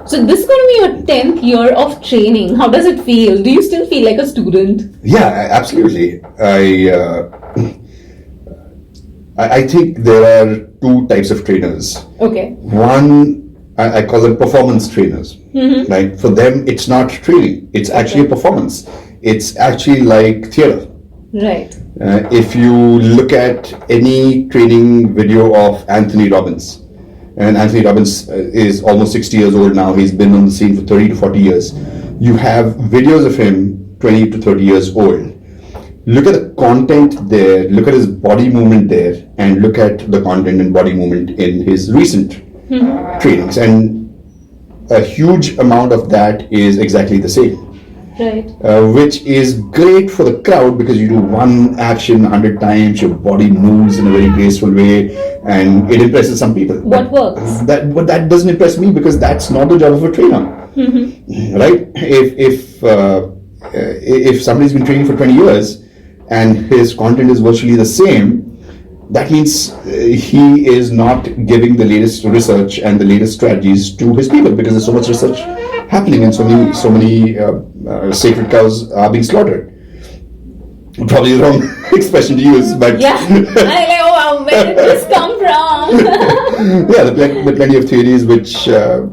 So this is going to be your 10th year of training. How does it feel? Do you still feel like a student? Yeah, absolutely. I think there are two types of trainers. Okay. One, I call them performance trainers. Mm-hmm. Right? For them, it's not training. It's actually a performance. It's actually like theater. Right. If you look at any training video of Anthony Robbins, and Anthony Robbins is almost 60 years old now. He's been on the scene for 30 to 40 years. You have videos of him 20 to 30 years old. Look at the content there, look at his body movement there, and look at the content and body movement in his recent trainings. And a huge amount of that is exactly the same. Right. Which is great for the crowd because you do one action 100 times, your body moves in a very graceful way, and it impresses some people. What works? But that doesn't impress me because that's not the job of a trainer, right? If somebody's been training for 20 years and his content is virtually the same, that means he is not giving the latest research and the latest strategies to his people because there's so much research happening and so many sacred cows are being slaughtered. Probably the wrong expression to use, but yeah, wow, where did this come from? yeah, there are plenty of theories which are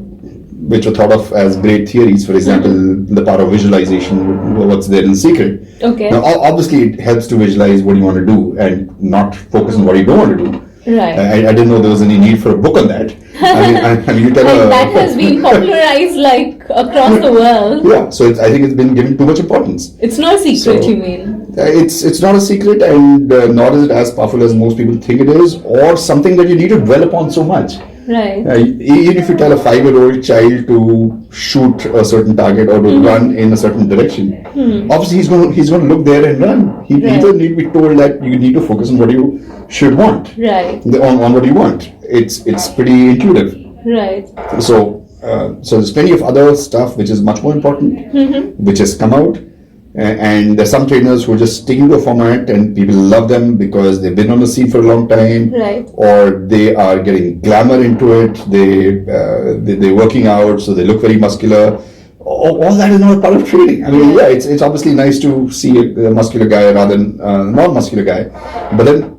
thought of as great theories. For example, the power of visualization, what's there in secret. Okay. Now, obviously, it helps to visualize what you want to do and not focus on what you don't want to do. Right. I didn't know there was any need for a book on that. I mean you tell and that has been popularized like across the world. Yeah, so I think it's been given too much importance. It's not a secret, you mean? It's not a secret, and nor is it as powerful as most people think it is, or something that you need to dwell upon so much. Right. Even if you tell a 5-year-old child to shoot a certain target or to run in a certain direction, obviously he's going to look there and run. He doesn't need to be told that you need to focus on what you should want. Right. On what you want. It's pretty intuitive. Right. So there's plenty of other stuff which is much more important, which has come out. And there's some trainers who are just sticking to a format and people love them because they've been on the scene for a long time, right, or they are getting glamour into it, they're working out, so they look very muscular. All that is not a part of training. I mean, yeah, it's obviously nice to see a muscular guy rather than a non-muscular guy, but then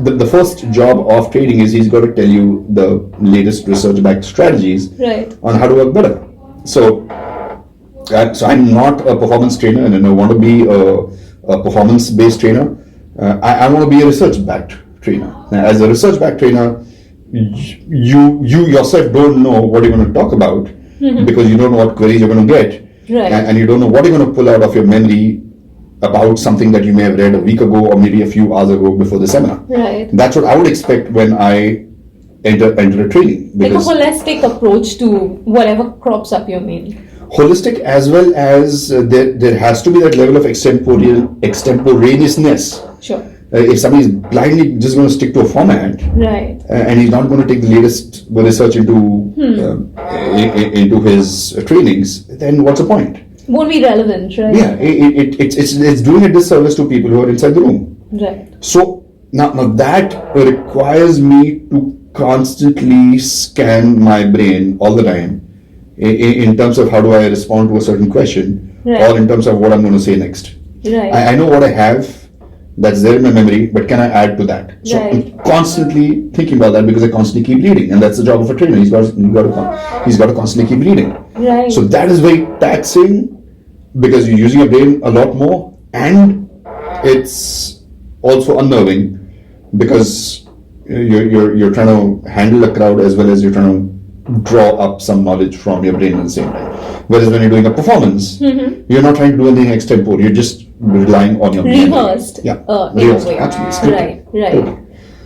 the first job of training is he's got to tell you the latest research-backed strategies on how to work better. So I'm not a performance trainer, and I don't want to be a performance-based trainer. I want to be a research-backed trainer. Now, as a research-backed trainer, you yourself don't know what you're going to talk about because you don't know what queries you're going to get, and you don't know what you're going to pull out of your memory about something that you may have read a week ago or maybe a few hours ago before the seminar. Right. That's what I would expect when I enter a training. Like a holistic approach to whatever crops up, you mean? Holistic, as well as there has to be that level of extemporaneousness. Sure. If somebody is blindly just going to stick to a format, right, and he's not going to take the latest research into his trainings, then what's the point? Won't be relevant, right? Yeah, it's doing a disservice to people who are inside the room. Right. So now that requires me to constantly scan my brain all the time in terms of how do I respond to a certain question, or in terms of what I'm going to say next. Right. I know what I have that's there in my memory, but can I add to that? So I'm constantly thinking about that because I constantly keep reading, and that's the job of a trainer. He's got to constantly keep reading. Right. So that is very taxing because you're using your brain a lot more, and it's also unnerving because you're trying to handle a crowd as well as you're trying to draw up some knowledge from your brain at the same time. Whereas when you're doing a performance, you're not trying to do anything extempore. You're just relying on your rehearsed. Yeah, rehearsed. Absolutely. Right.